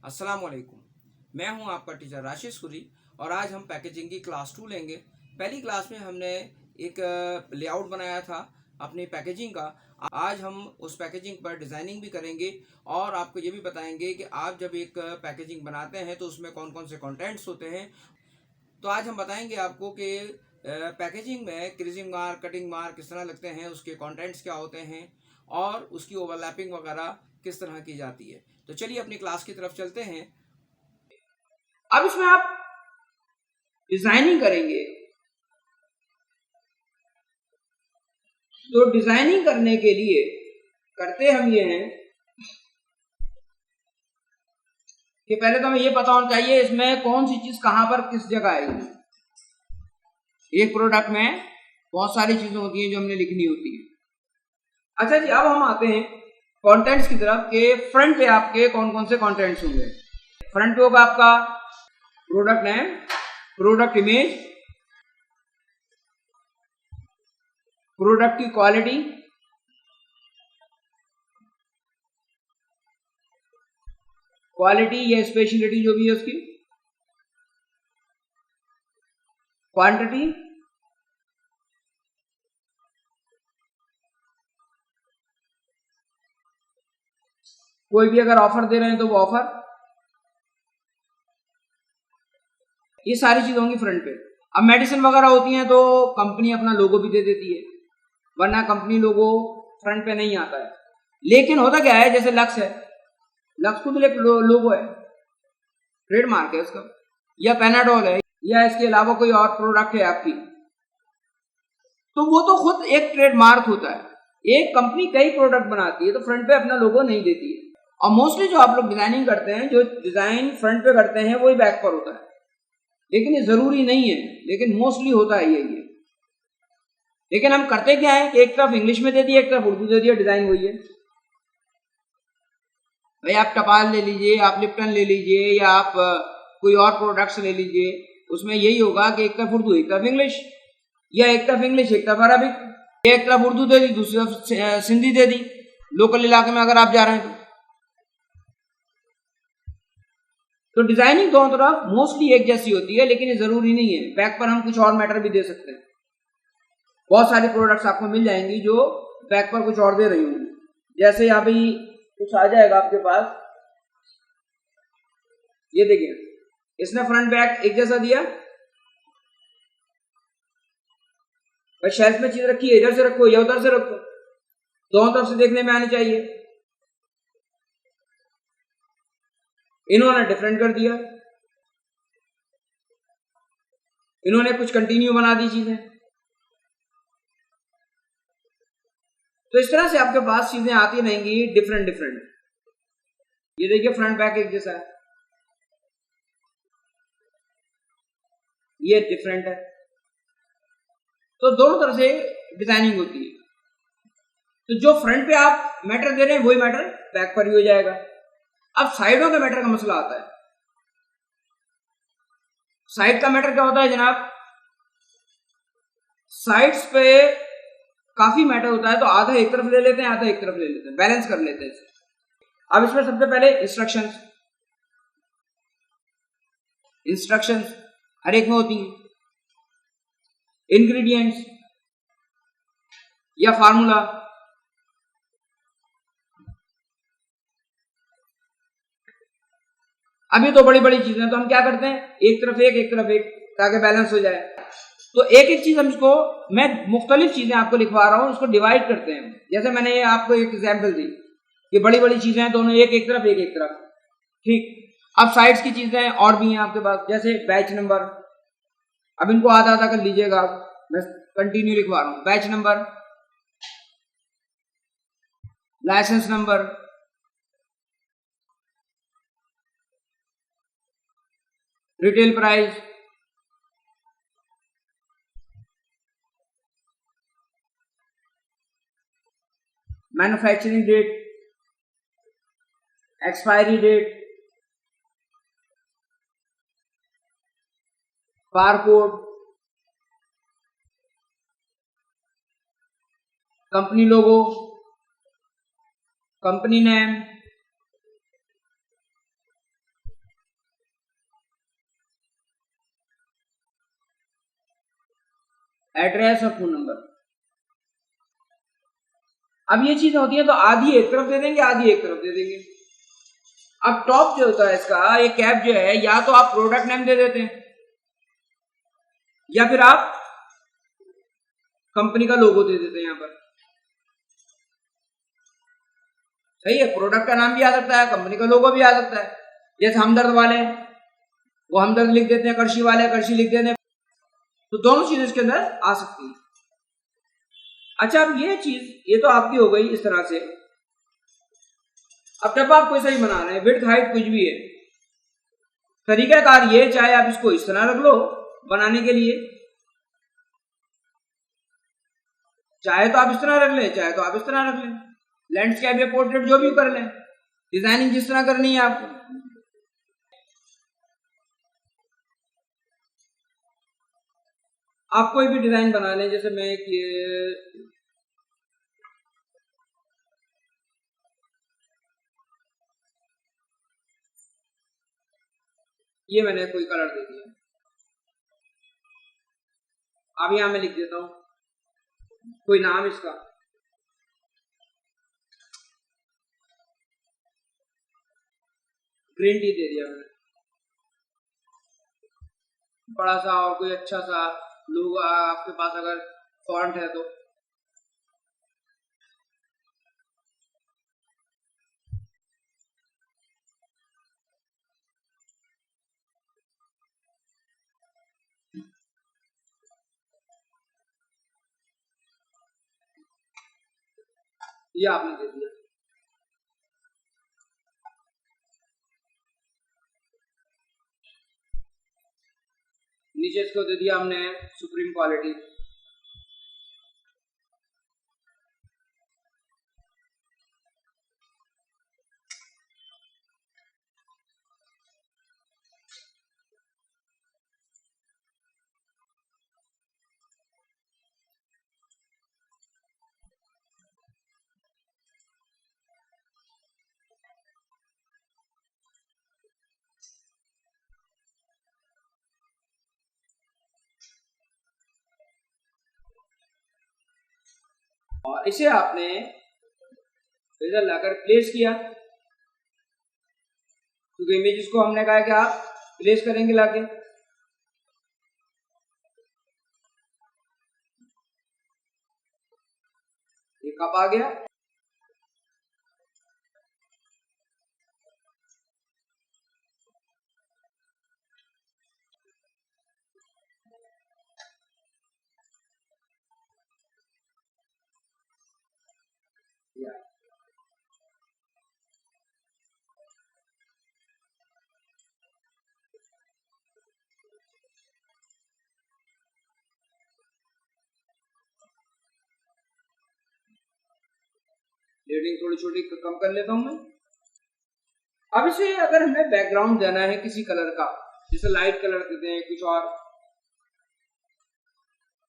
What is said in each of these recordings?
अस्सलाम वालेकुम। मैं हूं आपका टीचर राशिद सूरी और आज हम पैकेजिंग की क्लास 2 लेंगे। पहली क्लास में हमने एक लेआउट बनाया था अपनी पैकेजिंग का। आज हम उस पैकेजिंग पर डिज़ाइनिंग भी करेंगे और आपको ये भी बताएंगे कि आप जब एक पैकेजिंग बनाते हैं तो उसमें कौन कौन से कंटेंट्स होते हैं। तो आज हम बताएंगे आपको कि पैकेजिंग में क्रीजिंग मार्क, कटिंग मार्क किस तरह लगते हैं, उसके कंटेंट्स क्या होते हैं और उसकी ओवरलैपिंग वगैरह किस तरह की जाती है। तो चलिए अपनी क्लास की तरफ चलते हैं। अब इसमें आप डिजाइनिंग करेंगे, तो डिजाइनिंग करने के लिए करते हम ये हैं कि पहले तो हमें ये पता होना चाहिए इसमें कौन सी चीज कहां पर किस जगह आएगी। एक प्रोडक्ट में बहुत सारी चीजें होती हैं जो हमने लिखनी होती है। अच्छा जी, अब हम आते हैं कंटेंट्स की तरफ के फ्रंट पे आपके कौन कौन से कंटेंट्स होंगे। फ्रंट पे होगा आपका product name, product image, product की क्वालिटी, क्वालिटी या स्पेशलिटी जो भी है उसकी, क्वांटिटी, कोई भी अगर ऑफर दे रहे हैं तो वो ऑफर, ये सारी चीज होंगी फ्रंट पे। अब मेडिसिन वगैरह होती हैं तो कंपनी अपना लोगो भी दे देती है, वरना कंपनी लोगो फ्रंट पे नहीं आता है। लेकिन होता क्या है, जैसे लक्स है, लक्स खुद एक लोगो है, ट्रेडमार्क है उसका, या पेनाडोल है, या इसके अलावा कोई और प्रोडक्ट है आपकी, तो वो तो खुद एक ट्रेडमार्क होता है। एक कंपनी कई प्रोडक्ट बनाती है तो फ्रंट पे अपना लोगो नहीं देती है। और मोस्टली जो आप लोग डिजाइनिंग करते हैं, जो डिजाइन फ्रंट पे करते हैं वही बैक पर होता है, लेकिन ये जरूरी नहीं है, लेकिन मोस्टली होता है ये। लेकिन हम करते क्या है कि एक तरफ इंग्लिश में दे दिया, एक तरफ उर्दू दे दिया, डिजाइन वही है। भाई आप टपाल ले लीजिए, आप लिप्टन ले लीजिए, या आप कोई और प्रोडक्ट्स ले लीजिए, उसमें यही होगा कि एक तरफ उर्दू एक तरफ इंग्लिश, या एक तरफ इंग्लिश एक तरफ अरबिक, एक तरफ उर्दू दे दी दूसरी तरफ सिंधी दे दी, लोकल इलाके में अगर आप जा रहे हैं तो डिजाइनिंग दोनों तरफ मोस्टली एक जैसी होती है, लेकिन ये जरूरी नहीं है। बैक पर हम कुछ और मैटर भी दे सकते हैं। बहुत सारी प्रोडक्ट्स आपको मिल जाएंगी जो बैक पर कुछ और दे रही होंगी। जैसे यहाँ भी कुछ आ जाएगा आपके पास, ये देखिए, इसने फ्रंट बैक एक जैसा दिया, शेल्फ में चीज रखी है, इधर से रखो या उधर से रखो, दोनों तरफ से देखने में आनी चाहिए। इन्होंने डिफरेंट कर दिया, इन्होंने कुछ कंटिन्यू बना दी चीजें। तो इस तरह से आपके पास चीजें आती रहेंगी डिफरेंट डिफरेंट। ये देखिए फ्रंट बैक एक जैसा है, ये डिफरेंट है, तो दोनों तरह से डिजाइनिंग होती है। तो जो फ्रंट पे आप मैटर दे रहे हैं वही मैटर बैक पर भी हो जाएगा। अब साइडों के मैटर का मसला आता है। साइड का मैटर क्या होता है जनाब, साइड्स पे काफी मैटर होता है, तो आधा एक तरफ ले लेते हैं, आधा एक तरफ ले लेते हैं, बैलेंस कर लेते हैं। अब इसमें सबसे पहले इंस्ट्रक्शंस, इंस्ट्रक्शंस हर एक में होती हैं, इंग्रेडिएंट्स या फार्मूला, अभी तो बड़ी बड़ी चीजें, तो हम क्या करते हैं, एक तरफ एक, ताकि बैलेंस हो जाए। तो एक एक चीज हम इसको, मैं मुख्तलिफ चीजें आपको लिखवा रहा हूं, उसको डिवाइड करते हैं। जैसे मैंने आपको एक एग्जांपल दी कि बड़ी बड़ी चीजें हैं दोनों, एक तरफ एक तरफ, ठीक। अब साइड्स की चीजें और भी हैं आपके पास, जैसे बैच नंबर, अब इनको आधा आधा कर लीजिएगा आप, मैं कंटिन्यू लिखवा रहा हूं। Batch number, licence number, retail price, manufacturing date, expiry date, barcode, company logo, company name, address और फोन नंबर। अब ये चीज होती है तो आधी एक तरफ दे देंगे, आधी एक तरफ दे देंगे। अब टॉप जो होता है इसका, ये कैप जो है, या तो आप प्रोडक्ट नेम दे देते हैं या फिर आप कंपनी का लोगो दे देते हैं यहां पर। सही है, प्रोडक्ट का नाम भी आ सकता है, कंपनी का लोगो भी आ सकता है। जैसे हमदर्द वाले वो हमदर्द लिख देते हैं, कर्शी वाले कर्शी लिख देते हैं, तो दोनों चीजें इसके अंदर आ सकती है। अच्छा, अब ये चीज ये तो आपकी हो गई इस तरह से। अब जब आप कोई सा भी बना रहे हैं, विड्थ हाइट कुछ भी है, तरीकाकार ये, चाहे आप इसको इस तरह रख लो बनाने के लिए, चाहे तो आप इस तरह रख लें, चाहे तो आप इस तरह रख लें, लैंडस्केप या पोर्ट्रेट जो भी कर लें, डिजाइनिंग जिस तरह करनी है आपको। आप कोई भी डिजाइन बना लें, जैसे मैं ये मैंने कोई कलर दे दिया, अब यहां मैं लिख देता हूं कोई नाम इसका, ग्रीन टी दे दिया मैंने, बड़ा सा, और कोई अच्छा सा लोगो आपके पास अगर फॉन्ट है तो। ये आपने दे दिया, नीचे इसको दे दिया हमने सुप्रीम क्वालिटी। और इसे आपने इधर लाकर प्लेस किया, क्योंकि इमेजेस को हमने कहा कि आप प्लेस करेंगे लाके। ये कब आ गया, रेडिंग थोड़ी छोटी कम कर लेता हूं मैं। अब इसे अगर हमें बैकग्राउंड देना है किसी कलर का, जैसे लाइट कलर देते हैं कुछ और,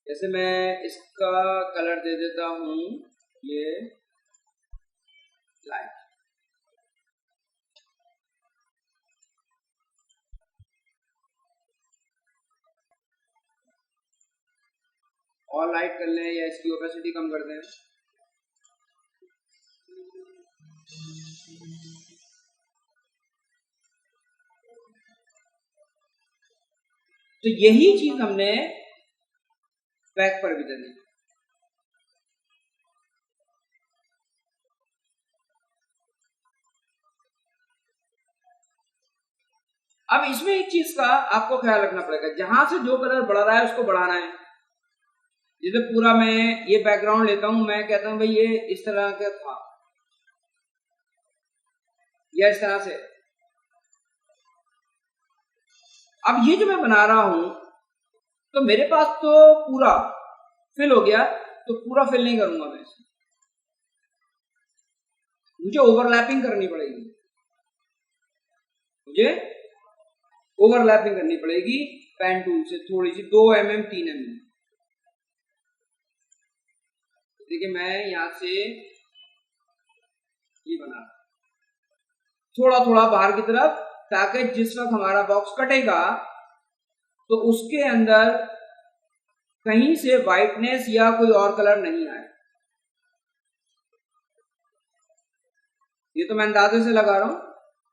जैसे मैं इसका कलर दे देता हूं ये लाइट, और लाइट कर लें या इसकी ओपेसिटी कम कर दें। तो यही चीज हमने बैक पर भी देनी। अब इसमें एक चीज का आपको ख्याल रखना पड़ेगा, जहां से जो कलर बढ़ रहा है उसको बढ़ाना है। जैसे पूरा मैं ये बैकग्राउंड लेता हूं, मैं कहता हूं भाई ये इस तरह का था या इस तरह से। अब ये जो मैं बना रहा हूं, तो मेरे पास तो पूरा फिल हो गया, तो पूरा फिल नहीं करूंगा मैं इसे, मुझे ओवरलैपिंग करनी पड़ेगी, मुझे ओवरलैपिंग करनी पड़ेगी पेन टूल से थोड़ी सी 2 mm 3 mm। देखिए मैं यहां से ये बना थोड़ा थोड़ा बाहर की तरफ, ताकि जिस वक्त हमारा बॉक्स कटेगा तो उसके अंदर कहीं से व्हाइटनेस या कोई और कलर नहीं आए। ये तो मैं अंदाजे से लगा रहा हूं,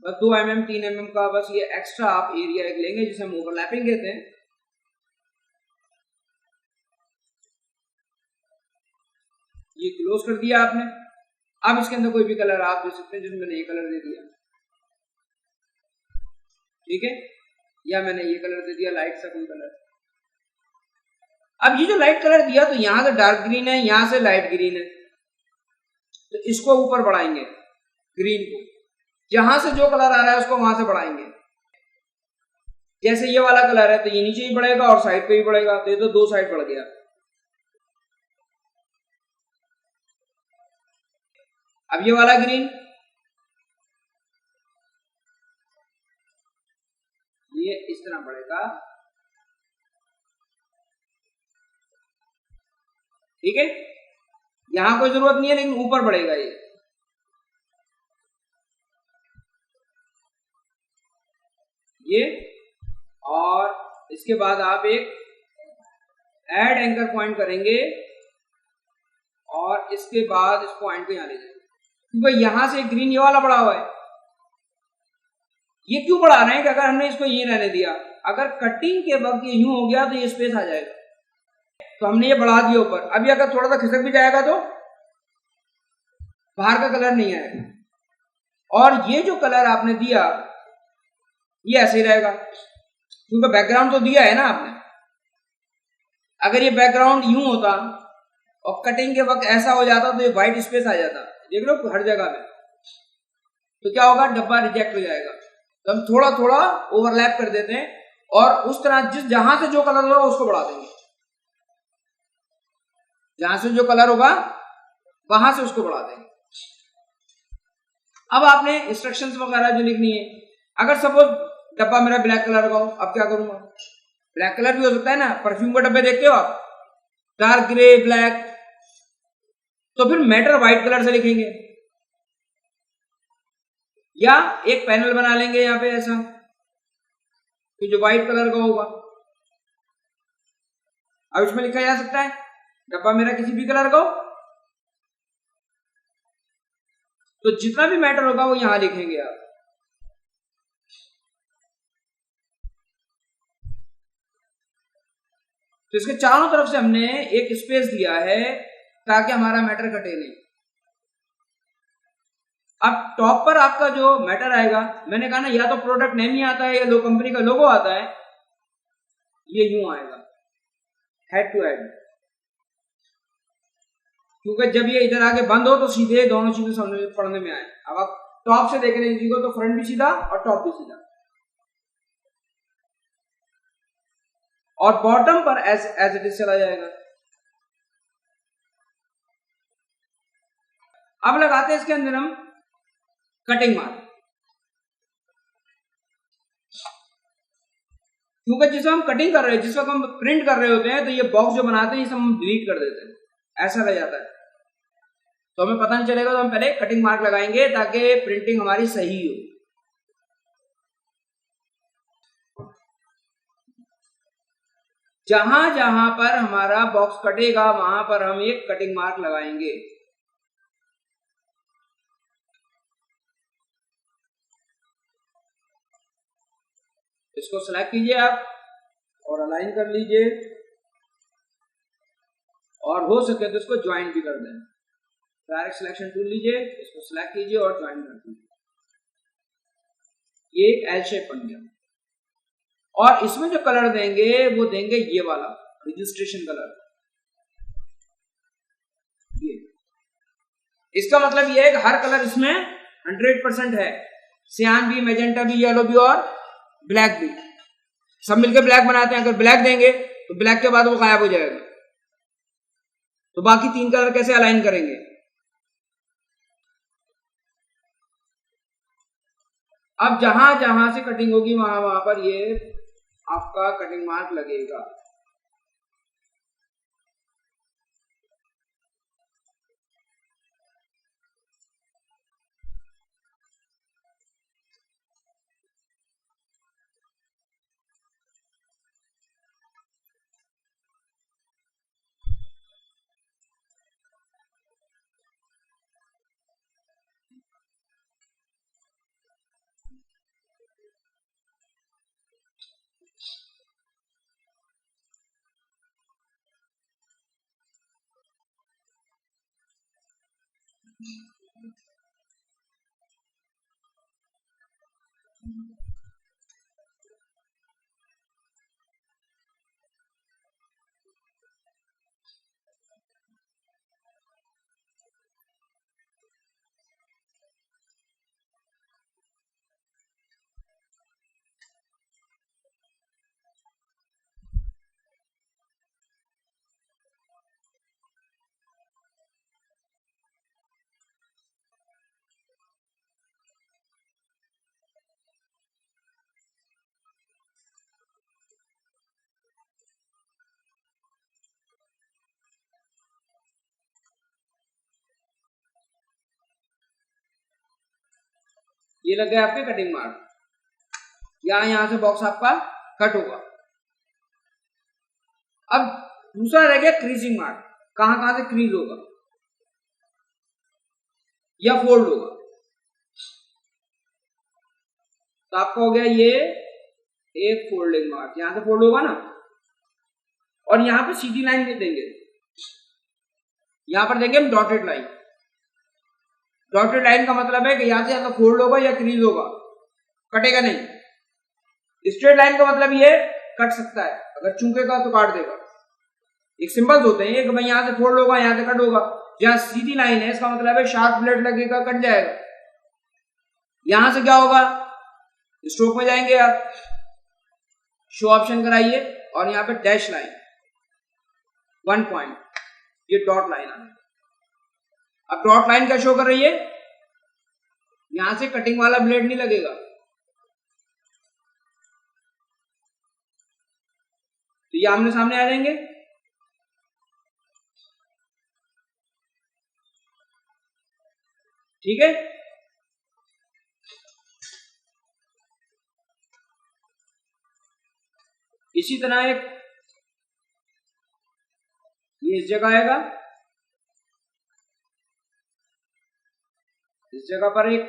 बस 2 mm 3 mm का बस ये एक्स्ट्रा आप एरिया एक लेंगे जिसे हम ओवरलैपिंग कहते हैं। ये क्लोज कर दिया आपने। अब इसके अंदर कोई भी कलर आप दे सकते हैं, जैसे मैंने ये कलर दे दिया, ठीक है, या मैंने ये कलर दे दिया लाइट सा कोई कलर। अब ये जो लाइट कलर दिया तो यहां से डार्क ग्रीन है, यहां से लाइट ग्रीन है, तो इसको ऊपर बढ़ाएंगे ग्रीन को, जहां से जो कलर आ रहा है उसको वहां से बढ़ाएंगे। जैसे ये वाला कलर है तो ये नीचे ही बढ़ेगा और साइड पे भी बढ़ेगा, तो ये तो 2 साइड बढ़ गया। अब ये वाला ग्रीन, ये इस तरह बढ़ेगा, ठीक है, यहां कोई जरूरत नहीं है लेकिन ऊपर बढ़ेगा ये। और इसके बाद आप एक ऐड एंकर पॉइंट करेंगे और इसके बाद इस पॉइंट को यहां ले जाएंगे, क्योंकि यहां से ग्रीन ये वाला बढ़ा हुआ है। ये क्यों बढ़ा रहे हैं कि अगर हमने इसको ये रहने दिया, अगर कटिंग के वक्त ये यूं हो गया तो ये स्पेस आ जाएगा, तो हमने ये बढ़ा दिया ऊपर। अभी अगर थोड़ा सा खिसक भी जाएगा तो बाहर का कलर नहीं आएगा, और ये जो कलर आपने दिया ये ऐसे ही रहेगा, क्योंकि बैकग्राउंड तो दिया है ना आपने। अगर ये बैकग्राउंड यूं होता और कटिंग के वक्त ऐसा हो जाता तो ये व्हाइट स्पेस आ जाता, देख लो हर जगह में, तो क्या होगा, डब्बा रिजेक्ट हो जाएगा। तो हम थोड़ा थोड़ा ओवरलैप कर देते हैं और उस तरह जहां से जो कलर होगा उसको बढ़ा देंगे, जहां से जो कलर होगा वहां से उसको बढ़ा देंगे। अब आपने इंस्ट्रक्शंस वगैरह जो लिखनी है, अगर सपोज डब्बा मेरा ब्लैक कलर का हो, अब क्या करूंगा, ब्लैक कलर भी हो सकता है ना, परफ्यूम के डब्बे देखते हो आप, डार्क ग्रे ब्लैक, तो फिर मैटर व्हाइट कलर से लिखेंगे, या एक पैनल बना लेंगे यहां पे ऐसा कि जो व्हाइट कलर का होगा। अब इसमें लिखा जा सकता है डब्बा मेरा किसी भी कलर का हो, तो जितना भी मैटर होगा वो यहां लिखेंगे आप। तो इसके चारों तरफ से हमने एक स्पेस दिया है ताकि हमारा मैटर कटे नहीं। अब टॉप पर आपका जो मैटर आएगा, मैंने कहा ना, या तो प्रोडक्ट नेम ही आता है या लो कंपनी का लोगो आता है, ये यूं आएगा हेड टू हेड, क्योंकि जब ये इधर आके बंद हो तो सीधे दोनों चीजें सामने पढ़ने में आए। अब आप टॉप से देख रहे हैं चीजों, तो फ्रंट भी सीधा और टॉप भी सीधा, और बॉटम पर एज इट इज चला जाएगा। अब लगाते हैं इसके अंदर हम कटिंग मार्क, क्योंकि जिस हम कटिंग कर रहे हैं, जिस वक्त हम प्रिंट कर रहे होते हैं, तो ये बॉक्स जो बनाते हैं ये सब हम डिलीट कर देते हैं, ऐसा रह जाता है, तो हमें पता नहीं चलेगा। तो हम पहले कटिंग मार्क लगाएंगे ताकि प्रिंटिंग हमारी सही हो। जहां जहां पर हमारा बॉक्स कटेगा वहां पर हम एक कटिंग मार्क लगाएंगे। इसको सिलेक्ट कीजिए आप और अलाइन कर लीजिए, और हो सके तो इसको ज्वाइन भी कर दें। डायरेक्ट सिलेक्शन टूल लीजिए, इसको सिलेक्ट कीजिए और ज्वाइन कर दीजिए, ये एक एल शेप बन गया। और इसमें जो कलर देंगे वो देंगे ये वाला रजिस्ट्रेशन कलर, ये। इसका मतलब ये है कि हर कलर इसमें 100% है, सियान भी, मैजेंटा भी, येलो भी और ब्लैक भी, सब मिलकर ब्लैक बनाते हैं। अगर ब्लैक देंगे तो ब्लैक के बाद वो गायब हो जाएगा, तो बाकी 3 कलर कैसे अलाइन करेंगे। अब जहां जहां से कटिंग होगी वहां वहां पर ये आपका कटिंग मार्क लगेगा। ये लग गए आपके कटिंग मार्क। यहां से बॉक्स आपका कट होगा। अब दूसरा रह गया क्रीजिंग मार्क, कहां से क्रीज होगा या फोल्ड होगा। तो आपका हो गया ये एक फोल्डिंग मार्क, यहां से फोल्ड होगा ना, और यहां पे सीधी लाइन नहीं देंगे, यहां पर देंगे हम डॉटेड लाइन। डॉटेड लाइन का मतलब है कि यहां से या तो फोल्ड होगा या क्रीज होगा, कटेगा नहीं। स्ट्रेट लाइन का मतलब ये कट सकता है, अगर चूकेगा तो काट देगा। एक सिंबल्स होते हैं, एक भाई यहां से फोल्ड होगा, यहां से कट होगा। जहां सीधी लाइन है इसका मतलब है शार्प ब्लेड लगेगा, कट जाएगा। यहां से क्या होगा, स्ट्रोक में जाएंगे आप, शो ऑप्शन कराइए और यहां पे डैश लाइन 1 पॉइंट, ये डॉट लाइन आ गई। अब डॉट लाइन क्या शो कर रही है, यहां से कटिंग वाला ब्लेड नहीं लगेगा, तो ये आमने सामने आ जाएंगे। ठीक है, इसी तरह एक ये इस जगह आएगा, इस जगह पर एक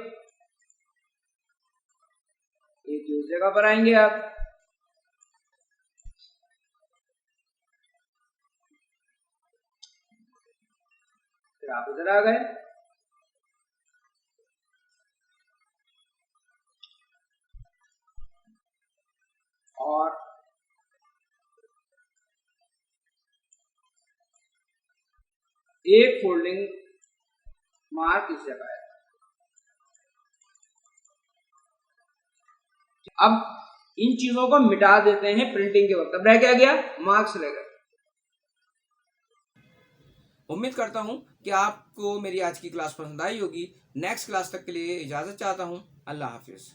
इस जगह पर आएंगे आप, फिर आप इधर आ गए, और एक फोल्डिंग मार्क इस जगह है। अब इन चीजों को मिटा देते हैं प्रिंटिंग के वक्त। अब रह क्या गया, मार्क्स रह गए। उम्मीद करता हूं कि आपको मेरी आज की क्लास पसंद आई होगी। नेक्स्ट क्लास तक के लिए इजाजत चाहता हूं। अल्लाह हाफिज।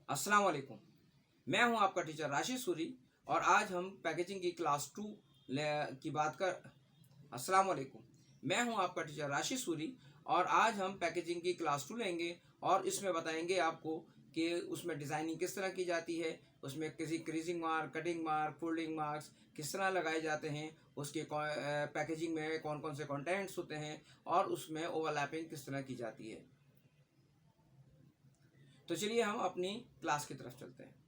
अस्सलाम वालेकुम, मैं हूं आपका टीचर राशिद सूरी और आज हम पैकेजिंग की क्लास 2 की बात कर अस्सलाम वालेकुम, मैं हूं आपका टीचर राशिद सूरी और आज हम पैकेजिंग की क्लास 2 लेंगे और इसमें बताएंगे आपको कि उसमें डिज़ाइनिंग किस तरह की जाती है, उसमें किसी creasing mark, cutting mark, folding marks किस तरह लगाए जाते हैं, उसके पैकेजिंग में कौन कौन से कंटेंट्स होते हैं और उसमें ओवरलैपिंग किस तरह की जाती है। तो चलिए हम अपनी क्लास की तरफ चलते हैं।